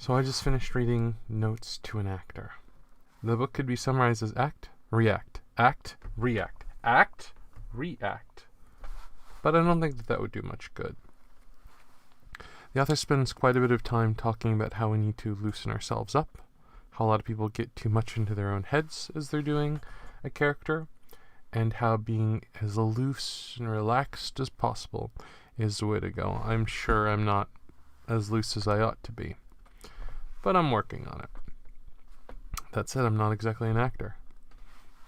So I just finished reading Notes to an Actor. The book could be summarized as act, react, act, react, act, react. But I don't think that would do much good. The author spends quite a bit of time talking about how we need to loosen ourselves up, how a lot of people get too much into their own heads as they're doing a character, and how being as loose and relaxed as possible is the way to go. I'm sure I'm not as loose as I ought to be, but I'm working on it. That said, I'm not exactly an actor.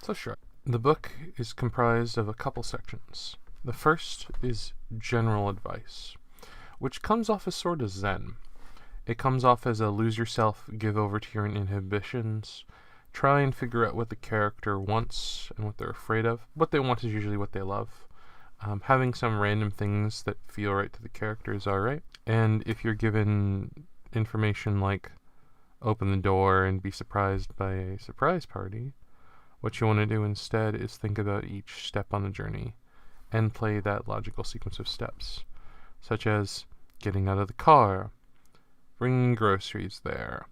So sure. The book is comprised of a couple sections. The first is general advice, which comes off as sort of zen. It comes off as a lose yourself, give over to your inhibitions, try and figure out what the character wants and what they're afraid of. What they want is usually what they love. Having some random things that feel right to the character is alright. And if you're given information like open the door and be surprised by a surprise party, what you want to do instead is think about each step on the journey and play that logical sequence of steps, such as getting out of the car, bringing groceries there,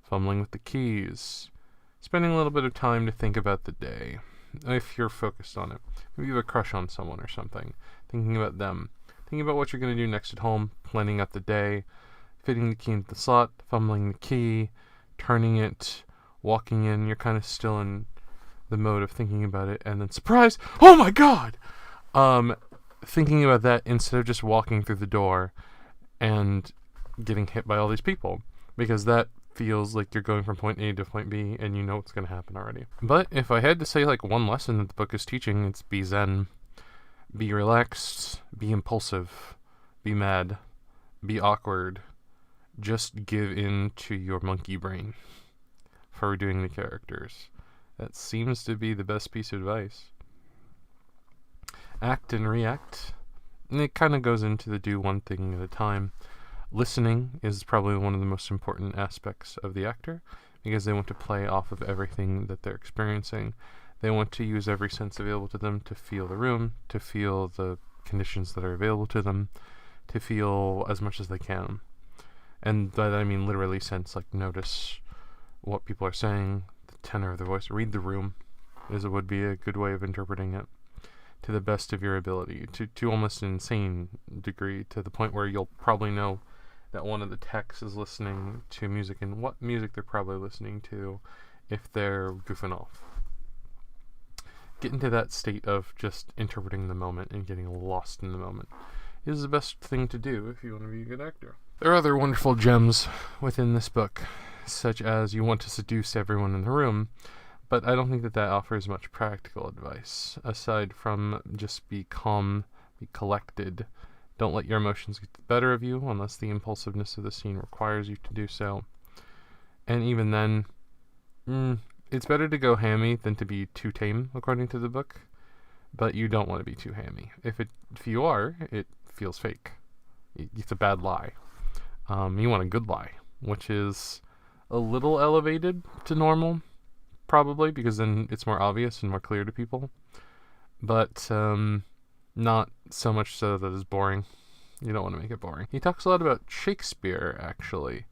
fumbling with the keys, spending a little bit of time to think about the day, if you're focused on it. Maybe you have a crush on someone or something, thinking about them, thinking about what you're going to do next at home, planning out the day, fitting the key into the slot, fumbling the key, turning it, walking in. You're kind of still in the mode of thinking about it, and then surprise! Oh my god! Thinking about that instead of just walking through the door and getting hit by all these people, because that feels like you're going from point A to point B and you know what's going to happen already. But if I had to say like one lesson that the book is teaching, it's be zen, be relaxed, be impulsive, be mad, be awkward. Just give in to your monkey brain for doing the characters. That seems to be the best piece of advice. Act and react. And it kind of goes into the do one thing at a time. Listening is probably one of the most important aspects of the actor, because they want to play off of everything that they're experiencing. They want to use every sense available to them to feel the room, to feel the conditions that are available to them, to feel as much as they can. And by that I mean literally sense, like notice what people are saying, the tenor of the voice, read the room, as it would be a good way of interpreting it to the best of your ability, to almost an insane degree, to the point where you'll probably know that one of the techs is listening to music and what music they're probably listening to if they're goofing off. Get into that state of just interpreting the moment and getting lost in the moment is the best thing to do if you want to be a good actor. There are other wonderful gems within this book, such as you want to seduce everyone in the room, but I don't think that offers much practical advice, aside from just be calm, be collected. Don't let your emotions get the better of you unless the impulsiveness of the scene requires you to do so. And even then, it's better to go hammy than to be too tame, according to the book, but you don't want to be too hammy. If you are, it feels fake. It's a bad lie. You want a good lie, which is a little elevated to normal, probably, because then it's more obvious and more clear to people. But not so much so that it's boring. You don't want to make it boring. He talks a lot about Shakespeare, actually.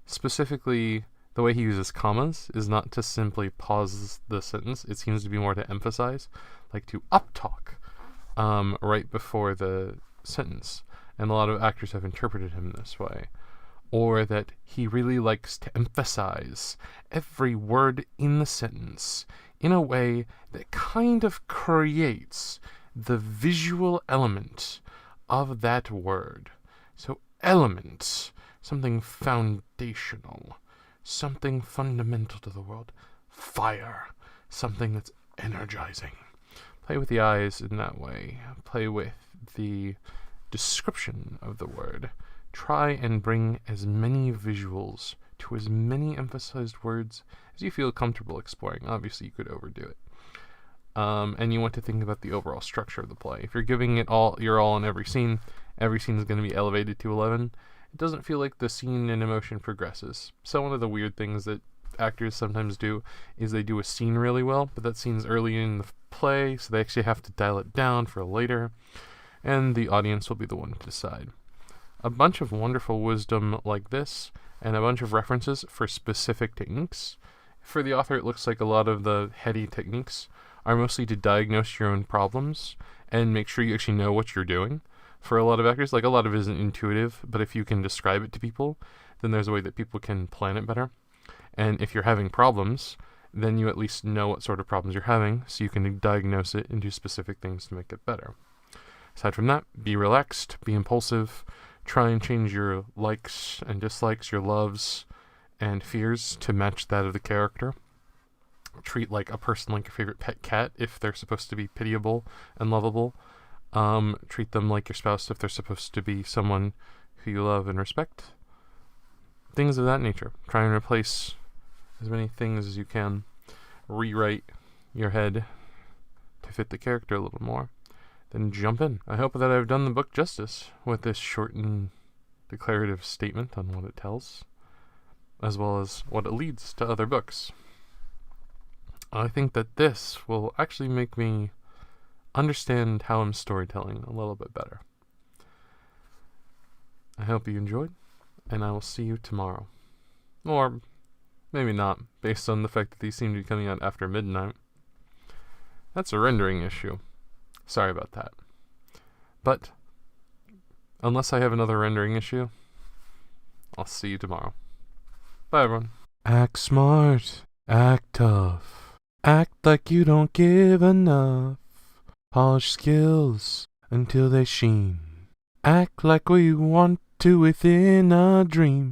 Specifically, the way he uses commas is not to simply pause the sentence. It seems to be more to emphasize, like to uptalk right before the sentence. And a lot of actors have interpreted him this way. Or that he really likes to emphasize every word in the sentence in a way that kind of creates the visual element of that word. So element, something foundational, something fundamental to the world. Fire, something that's energizing. Play with the eyes in that way. Play with the description of the word. Try and bring as many visuals to as many emphasized words as you feel comfortable exploring. Obviously, you could overdo it. And you want to think about the overall structure of the play. If you're giving it all, your all in every scene is going to be elevated to 11. It doesn't feel like the scene and emotion progresses. So one of the weird things that actors sometimes do is they do a scene really well, but that scene's early in the play, so they actually have to dial it down for later, and the audience will be the one to decide. A bunch of wonderful wisdom like this and a bunch of references for specific techniques. For the author, it looks like a lot of the heady techniques are mostly to diagnose your own problems and make sure you actually know what you're doing. For a lot of actors, like, a lot of it isn't intuitive, but if you can describe it to people, then there's a way that people can plan it better. And if you're having problems, then you at least know what sort of problems you're having, so you can diagnose it and do specific things to make it better. Aside from that, be relaxed, be impulsive, try and change your likes and dislikes, your loves and fears to match that of the character. Treat like a person like your favorite pet cat if they're supposed to be pitiable and lovable. Treat them like your spouse if they're supposed to be someone who you love and respect. Things of that nature. Try and replace as many things as you can. Rewrite your head to fit the character a little more. Then jump in. I hope that I've done the book justice with this short and declarative statement on what it tells, as well as what it leads to other books. I think that this will actually make me understand how I'm storytelling a little bit better. I hope you enjoyed, and I will see you tomorrow. Or maybe not, based on the fact that these seem to be coming out after midnight. That's a rendering issue. Sorry about that. But, unless I have another rendering issue, I'll see you tomorrow. Bye, everyone. Act smart. Act tough. Act like you don't give enough. Polish skills until they sheen. Act like we want to within a dream.